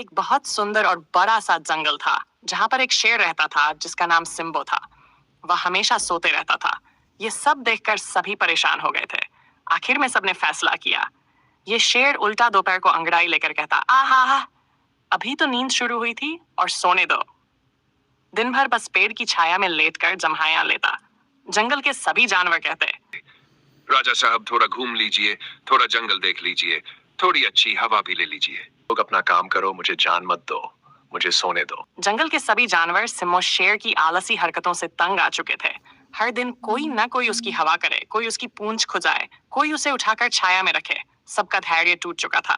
एक बहुत सुंदर और बड़ा सा जंगल था जहां पर एक शेर रहता था जिसका नाम सिम्बो था। वह हमेशा सोते रहता था। ये सब देखकर सभी परेशान हो गए थे। आखिर में सबने फैसला किया। ये शेर उल्टा दोपहर को अंगड़ाई लेकर कहता, आहा, अभी तो नींद शुरू हुई थी और सोने दो। दिन भर बस पेड़ की छाया में लेटकर जम्हाया लेता। जंगल के सभी जानवर कहते, राजा साहब थोड़ा घूम लीजिए, थोड़ा जंगल देख लीजिए, थोड़ी अच्छी हवा भी ले लीजिए। लोग अपना काम करो, मुझे जान मत दो, मुझे सोने दो। जंगल के सभी जानवर सिम्बो शेर की आलसी हरकतों से तंग आ चुके थे। हर दिन कोई ना कोई उसकी हवा करे, कोई उसकी पूंछ खुजाए, कोई उसे उठाकर छाया में रखे। सबका धैर्य टूट चुका था।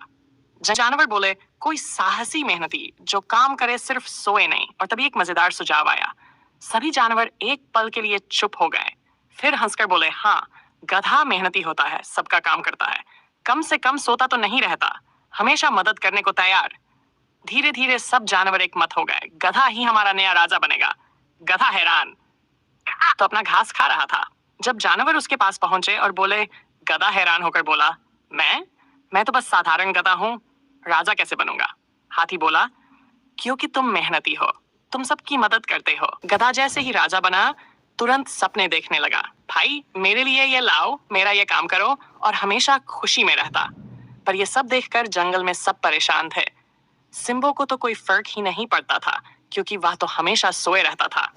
जानवर बोले, कोई साहसी मेहनती जो काम करे, सिर्फ सोए नहीं। और तभी एक मजेदार सुझाव आया। सभी जानवर एक पल के लिए चुप हो गए, फिर हंसकर बोले, हाँ, गधा मेहनती होता है, सबका काम करता है, कम से कम सोता तो नहीं रहता, हमेशा मदद करने को तैयार। धीरे धीरे सब जानवर एक मत हो गए, गधा ही हमारा नया राजा बनेगा। गधा हैरान तो अपना घास खा रहा था। जब जानवर उसके पास पहुंचे और बोले, गधा हैरान होकर बोला, मैं तो बस साधारण गधा हूं, राजा कैसे बनूंगा? हाथी बोला, क्योंकि तुम मेहनती हो, तुम सबकी मदद करते हो। गधा जैसे ही राजा बना, तुरंत सपने देखने लगा। भाई, मेरे लिए ये लाओ, मेरा ये काम करो, और हमेशा खुशी में रहता। पर ये सब देखकर जंगल में सब परेशान थे। सिम्बो को तो कोई फर्क ही नहीं पड़ता था, क्योंकि वह तो हमेशा सोए रहता था।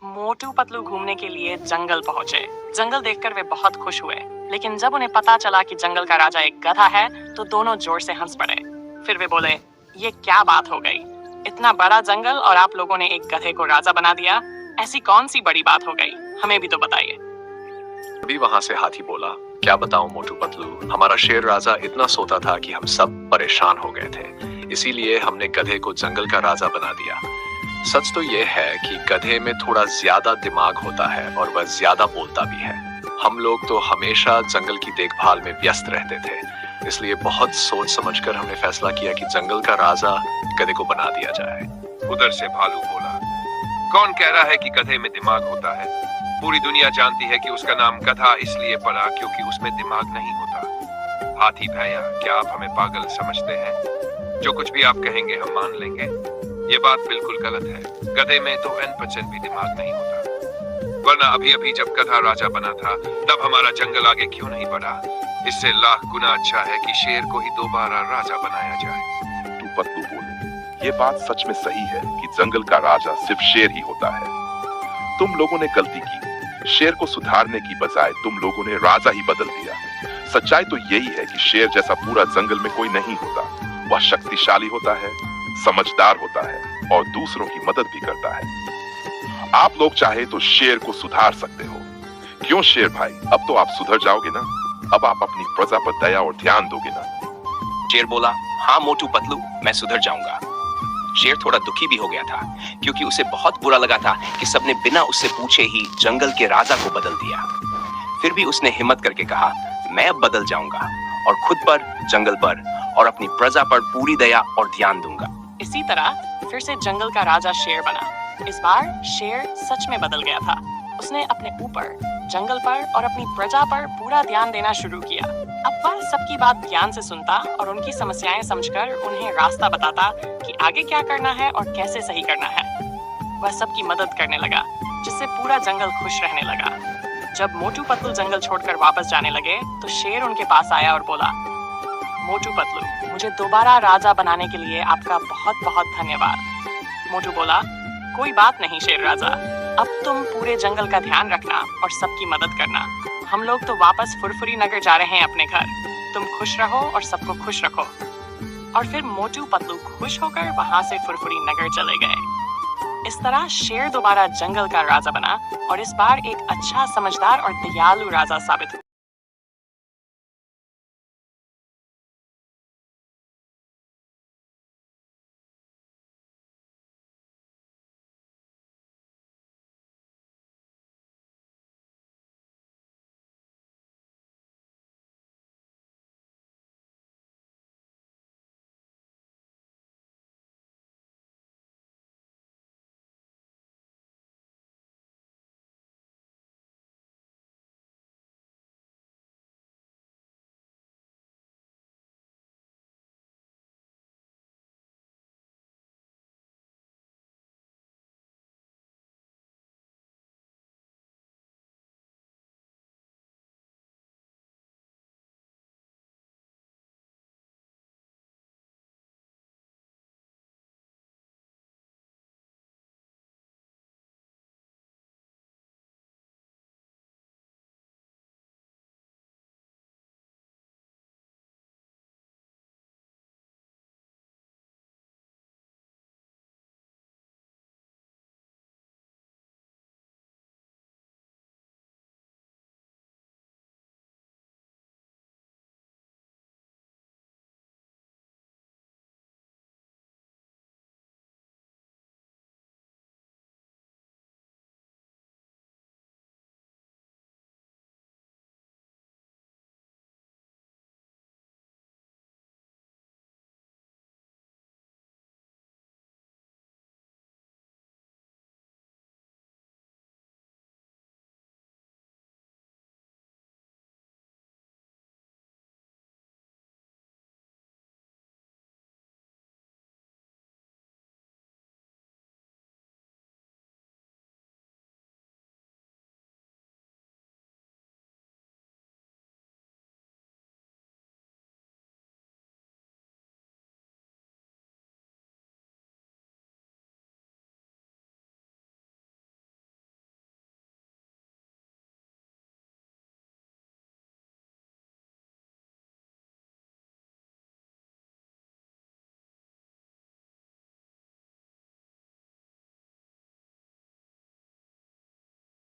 मोटू पतलू घूमने के लिए जंगल पहुंचे। जंगल देखकर वे बहुत खुश हुए, लेकिन जब उन्हें पता चला कि जंगल का राजा एक गधा है, तो दोनों जोर से हंस पड़े। फिर वे बोले, ये क्या बात हो गई? इतना बड़ा जंगल और आप लोगों ने एक गधे को राजा बना दिया। ऐसी कौन सी बड़ी बात हो गई? हमें भी तो बताइए। अभी वहां से हाथी बोला, क्या बताऊं मोटू पतलू, हमारा शेर राजा इतना सोता था कि हम सब परेशान हो गए थे, इसीलिए हमने गधे को जंगल का राजा बना दिया। सच तो ये है कि गधे में थोड़ा ज्यादा दिमाग होता है और वह ज्यादा बोलता भी है। हम लोग तो हमेशा जंगल की देखभाल में व्यस्त रहते थे, इसलिए बहुत सोच समझकर हमने फैसला किया कि जंगल का राजा गधे को बना दिया जाए। उधर से भालू बोला, कौन कह रहा है कि गधे में दिमाग होता है? पूरी दुनिया जानती है कि उसका नाम गधा इसलिए पड़ा क्योंकि उसमें दिमाग नहीं होता। हाथी भैया, क्या आप हमें पागल समझते हैं? जो कुछ भी आप कहेंगे हम मान लेंगे। ये बात बिल्कुल गलत है। गधे में तो n% भी दिमाग नहीं होता। वरना अभी अभी जब गधा राजा बना था, तब हमारा जंगल आगे क्यों नहीं बढ़ा? इससे लाख गुना अच्छा है कि शेर को ही दोबारा राजा बनाया जाए। तू पतलू बोले, ये बात सच में सही है कि जंगल का राजा सिर्फ शेर ही होता है। तुम लोगों ने गलती की। शेर को सुधारने की बजाय तुम लोगों ने राजा ही बदल दिया। सच्चाई तो यही है कि शेर जैसा पूरा जंगल में कोई नहीं होता। वह शक्तिशाली होता है, समझदार होता है और दूसरों की मदद भी करता है। आप लोग चाहे तो शेर को सुधार सकते हो। क्यों शेर भाई, अब तो आप सुधर जाओगे ना? अब आप अपनी प्रजा पर दया और ध्यान दोगे ना? शेर बोला, हाँ मोटू पतलू, मैं सुधर जाऊंगा। शेर थोड़ा दुखी भी हो गया था, क्योंकि उसे बहुत बुरा लगा था कि सबने बिना उससे पूछे ही जंगल के राजा को बदल दिया। फिर भी उसने हिम्मत करके कहा, मैं अब बदल जाऊंगा और खुद पर, जंगल पर और अपनी प्रजा पर पूरी दया और ध्यान दूंगा। इसी तरह फिर से जंगल का राजा शेर बना। इस बार शेर सच में बदल गया था। उसने अपने ऊपर, जंगल पर और अपनी प्रजा पर पूरा ध्यान देना शुरू किया। अब वह सबकी बात ध्यान से सुनता और उनकी समस्याएं समझकर उन्हें रास्ता बताता कि आगे क्या करना है और कैसे सही करना है। वह सबकी मदद करने लगा, जिससे पूरा जंगल खुश रहने लगा। जब मोटू पतलू जंगल छोड़कर वापस जाने लगे, तो शेर उनके पास आया और बोला, मोटू पतलू, मुझे दोबारा राजा बनाने के लिए आपका बहुत बहुत धन्यवाद। मोटू बोला, कोई बात नहीं शेर राजा, अब तुम पूरे जंगल का ध्यान रखना और सबकी मदद करना। हम लोग तो वापस फुरफुरी नगर जा रहे हैं अपने घर। तुम खुश रहो और सबको खुश रखो। और फिर मोटू पतलू खुश होकर वहां से फुरफुरी नगर चले गए। इस तरह शेर दोबारा जंगल का राजा बना और इस बार एक अच्छा, समझदार और दयालु राजा साबित हुआ।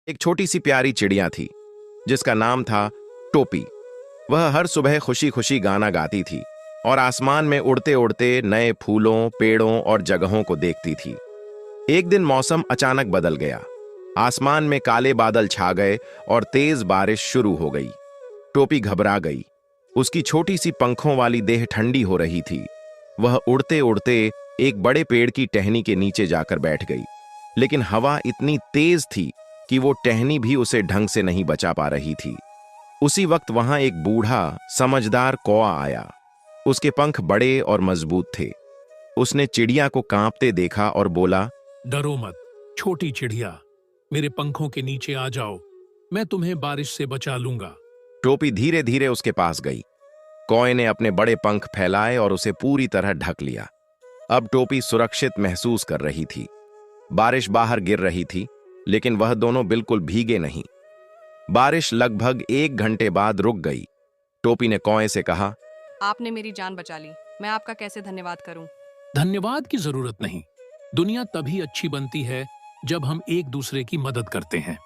एक छोटी सी प्यारी चिड़िया थी जिसका नाम था टोपी। वह हर सुबह खुशी खुशी गाना गाती थी और आसमान में उड़ते उड़ते नए फूलों, पेड़ों और जगहों को देखती थी। एक दिन मौसम अचानक बदल गया। आसमान में काले बादल छा गए और तेज बारिश शुरू हो गई। टोपी घबरा गई। उसकी छोटी सी पंखों वाली देह ठंडी हो रही थी। वह उड़ते उड़ते एक बड़े पेड़ की टहनी के नीचे जाकर बैठ गई, लेकिन हवा इतनी तेज थी कि वो टहनी भी उसे ढंग से नहीं बचा पा रही थी। उसी वक्त वहां एक बूढ़ा समझदार कौआ आया। उसके पंख बड़े और मजबूत थे। उसने चिड़िया को कांपते देखा और बोला, डरो मत छोटी चिड़िया, मेरे पंखों के नीचे आ जाओ, मैं तुम्हें बारिश से बचा लूंगा। टोपी धीरे धीरे उसके पास गई। कौए ने अपने बड़े पंख फैलाए और उसे पूरी तरह ढक लिया। अब टोपी सुरक्षित महसूस कर रही थी। बारिश बाहर गिर रही थी, लेकिन वह दोनों बिल्कुल भीगे नहीं। बारिश लगभग 1 घंटे बाद रुक गई। टोपी ने कौए से कहा, आपने मेरी जान बचा ली, मैं आपका कैसे धन्यवाद करूं? धन्यवाद की जरूरत नहीं। दुनिया तभी अच्छी बनती है जब हम एक दूसरे की मदद करते हैं।